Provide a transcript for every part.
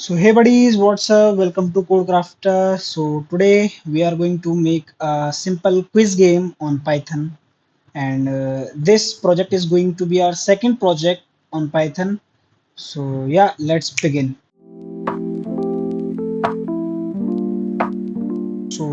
So hey buddies, what's up? Welcome to Codecrafter. So today we are going to make a simple quiz game on Python, and this project is going to be our second project on Python. So yeah, let's begin. So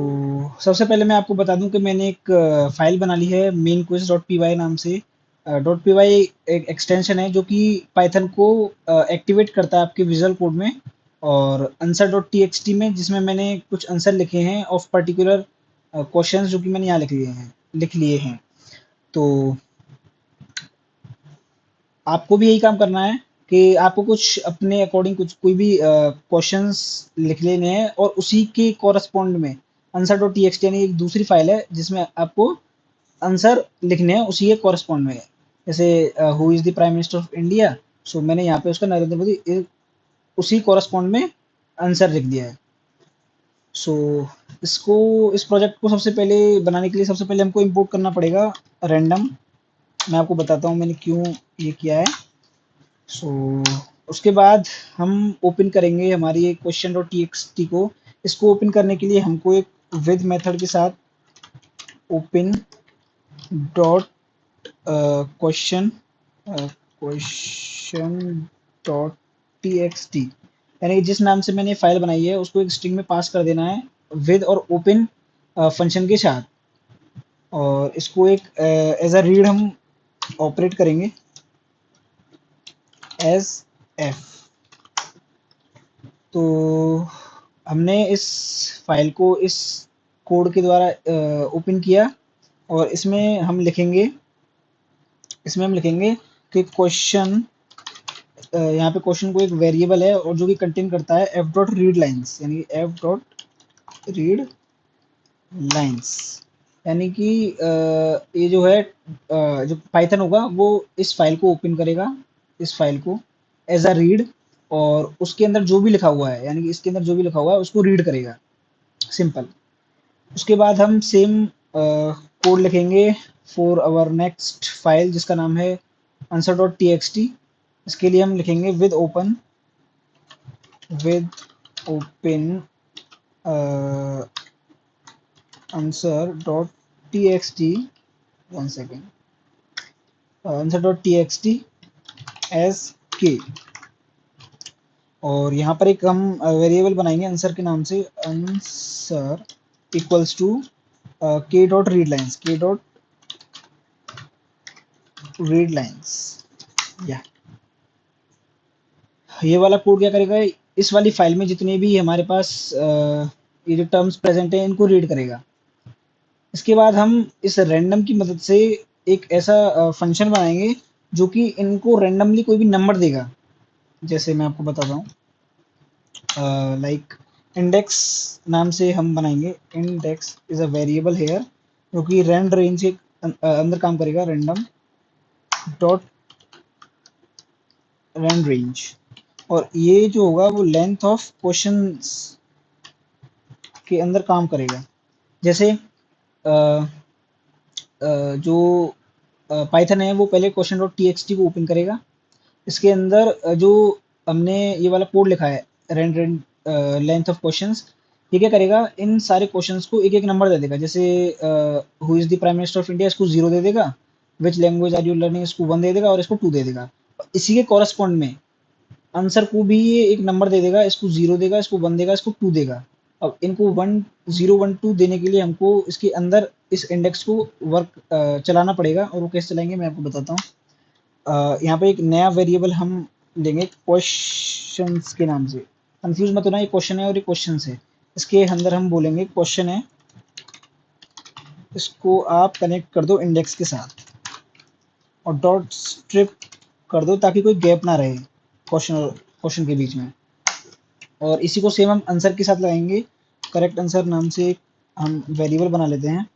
सबसे पहले मैं आपको बता दूं कि मैंने एक file बना ली है mainquiz.py नाम से। .py एक एक्सटेंशन है जो कि पाइथन को एक्टिवेट करता है आपके विजुअल कोड में, और answer.txt में जिसमें मैंने कुछ आंसर लिखे हैं ऑफ पर्टिकुलर क्वेश्चंस जो कि मैंने यहाँ लिख लिए हैं। तो आपको भी यही काम करना है कि आपको कुछ अपने अकॉर्डिंग कुछ कोई भी क्वेश्चंस लिख लेने हैं और उसी के कॉरस्पॉन्ड में आंसर डॉट टी एक्स यानी एक दूसरी फाइल है जिसमें आपको आंसर लिखने हैं उसी के कॉरस्पॉन्ड में। जैसे who is the prime minister of India, so मैंने यहाँ पे उसका नरेंद्र मोदी उसी कॉरस्पॉन्ड में आंसर लिख दिया है। सो इसको इस प्रोजेक्ट को सबसे पहले बनाने के लिए सबसे पहले हमको इंपोर्ट करना पड़ेगा रैंडम। मैं आपको बताता हूँ मैंने क्यों ये किया है। सो उसके बाद हम ओपन करेंगे हमारी क्वेश्चन डॉट टीएक्सटी को। इसको ओपन करने के लिए हमको एक विद मेथड के साथ open dot question question dot TXT यानी कि जिस नाम से मैंने फाइल बनाई है उसको एक स्ट्रिंग में पास कर देना है विद और ओपन फंक्शन के साथ, और इसको एक एज अ रीड हम ऑपरेट करेंगे एज एफ। तो हमने इस फाइल को इस कोड के द्वारा ओपन किया, और इसमें हम लिखेंगे कि क्वेश्चन, यहाँ पे क्वेश्चन को एक वेरिएबल है और जो कि कंटेन करता है एफ डॉट रीड लाइन्स, यानी एफ डॉट रीड लाइन्स। यानी कि ये जो है जो पाइथन होगा वो इस फाइल को ओपन करेगा, इस फाइल को एज अ रीड, और उसके अंदर जो भी लिखा हुआ है यानी कि इसके अंदर जो भी लिखा हुआ है उसको रीड करेगा। सिंपल। उसके बाद हम सेम कोड लिखेंगे फॉर आवर नेक्स्ट फाइल जिसका नाम है answer dot T X T. इसके लिए हम लिखेंगे with open answer dot T X T, one second, answer dot T X T as K. और यहाँ पर एक हम वेरिएबल बनाएंगे आंसर के नाम से, आंसर इक्वल्स टू के डॉट रीड लाइन्स, के डॉट रीड लाइन्स। या ये वाला कोड क्या करेगा, इस वाली फाइल में जितने भी हमारे पास ये जो टर्म्स प्रेजेंट है इनको रीड करेगा। इसके बाद हम इस रैंडम की मदद से एक ऐसा फंक्शन बनाएंगे जो कि इनको रैंडमली कोई भी नंबर देगा। जैसे मैं आपको बताता हूँ, लाइक इंडेक्स नाम से हम बनाएंगे। Index is a variable here जो कि रैंड रेंज के अंदर काम करेगा, रैंडम डॉट रैंड रेंज। और ये जो होगा वो लेंथ ऑफ क्वेश्चंस के अंदर काम करेगा। जैसे जो पाइथन है वो पहले question dot T X T को ओपन करेगा। इसके अंदर जो हमने ये वाला कोड लिखा है rand rand length of questions, ये क्या करेगा, इन सारे क्वेश्चंस को एक एक नंबर दे देगा। जैसे who is the prime minister of India, इसको 0 दे देगा। Which language are you learning, इसको 1 दे देगा, और इसको 2 दे देगा। इसी के कॉरस्पॉन्ड में आंसर को भी ये एक नंबर दे देगा, इसको 0 देगा, इसको 1 देगा, इसको 2 देगा। अब इनको 1 0 1 2 देने के लिए हमको इसके अंदर इस इंडेक्स को वर्क चलाना पड़ेगा, और वो कैसे चलाएंगे मैं आपको बताता हूँ। यहाँ पे एक नया वेरिएबल हम लेंगे क्वेश्चंस के नाम से। कंफ्यूज मत होना, ये क्वेश्चन है और ये क्वेश्चन है। इसके अंदर हम बोलेंगे क्वेश्चन है, इसको आप कनेक्ट कर दो इंडेक्स के साथ और डॉट स्ट्रिप कर दो ताकि कोई गैप ना रहे क्वेश्चन और क्वेश्चन के बीच में। और इसी को सेम हम आंसर के साथ लगाएंगे। करेक्ट आंसर नाम से हम वेरिएबल बना लेते हैं,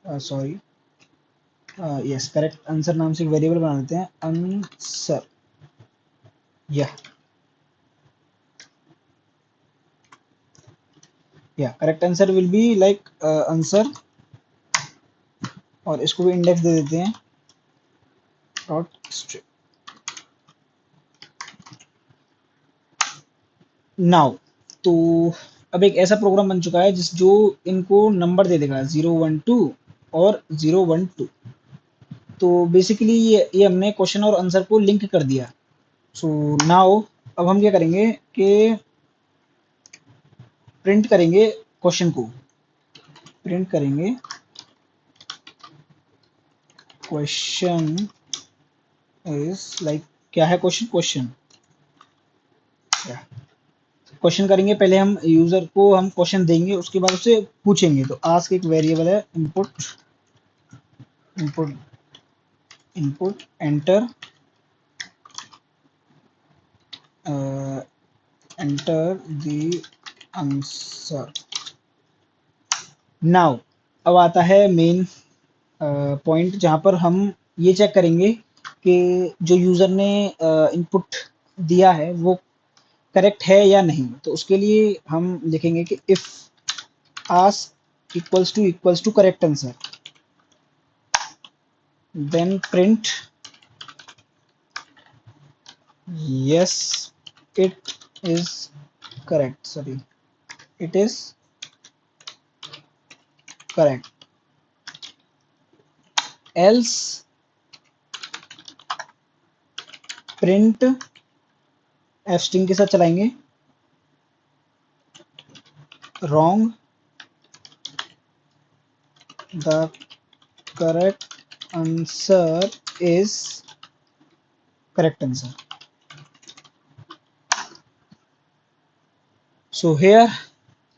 सॉरी, यस, करेक्ट आंसर नाम से एक वेरिएबल बना लेते हैं, आंसर। या correct answer will be like answer, और इसको भी इंडेक्स दे देते हैं डॉट स्ट्रिप। नाउ तो अब एक ऐसा प्रोग्राम बन चुका है जिस जो इनको नंबर दे देगा 012 और 012। तो बेसिकली ये हमने क्वेश्चन और आंसर को लिंक कर दिया। सो नाउ अब हम क्या करेंगे कि प्रिंट करेंगे क्वेश्चन को, प्रिंट करेंगे क्वेश्चन इज लाइक, क्या है क्वेश्चन, क्वेश्चन करेंगे पहले हम यूजर को, हम क्वेश्चन देंगे उसके बाद उससे पूछेंगे। तो आस्क एक वेरिएबल है, input input input enter enter the answer. Now अब आता है मेन पॉइंट जहां पर हम ये चेक करेंगे कि जो यूजर ने इनपुट दिया है वो करेक्ट है या नहीं। तो उसके लिए हम लिखेंगे कि if ask equals to correct answer, then print yes it is correct, sorry it is correct, else print f string के साथ चलाएंगे wrong the correct answer is correct answer। So here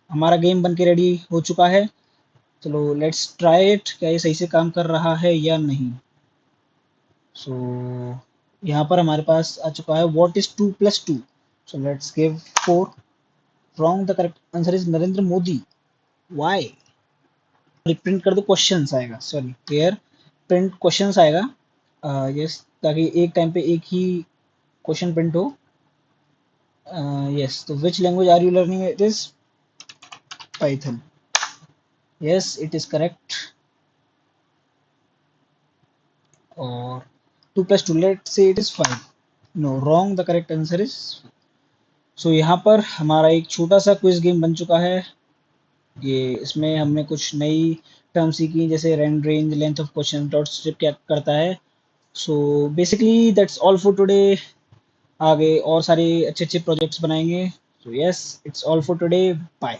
हमारा गेम बन के रेडी हो चुका है। चलो लेट्स ट्राई इट, क्या ये सही से काम कर रहा है या नहीं। सो यहाँ पर हमारे पास आ चुका है what is 2 + 2। So let's give 4। Wrong the correct answer is Narendra Modi. Why, print कर दो क्वेश्चंस आएगा, सॉरी हेयर प्रिंट क्वेश्चंस आएगा। यस ताकि एक टाइम पे एक ही क्वेश्चन प्रिंट हो। यस तो which language are you learning, it is Python. Yes it is correct. और 2 + 2 let's say it is 5। No wrong the correct answer is. सो यहाँ पर हमारा एक छोटा सा क्विज गेम बन चुका है। ये इसमें हमने कुछ नई टर्म सीखी जैसे range, length of question, dot strip क्या करता है। So basically that's all for today. आगे और सारे अच्छे अच्छे प्रोजेक्ट्स बनाएंगे। So yes it's all for today, bye.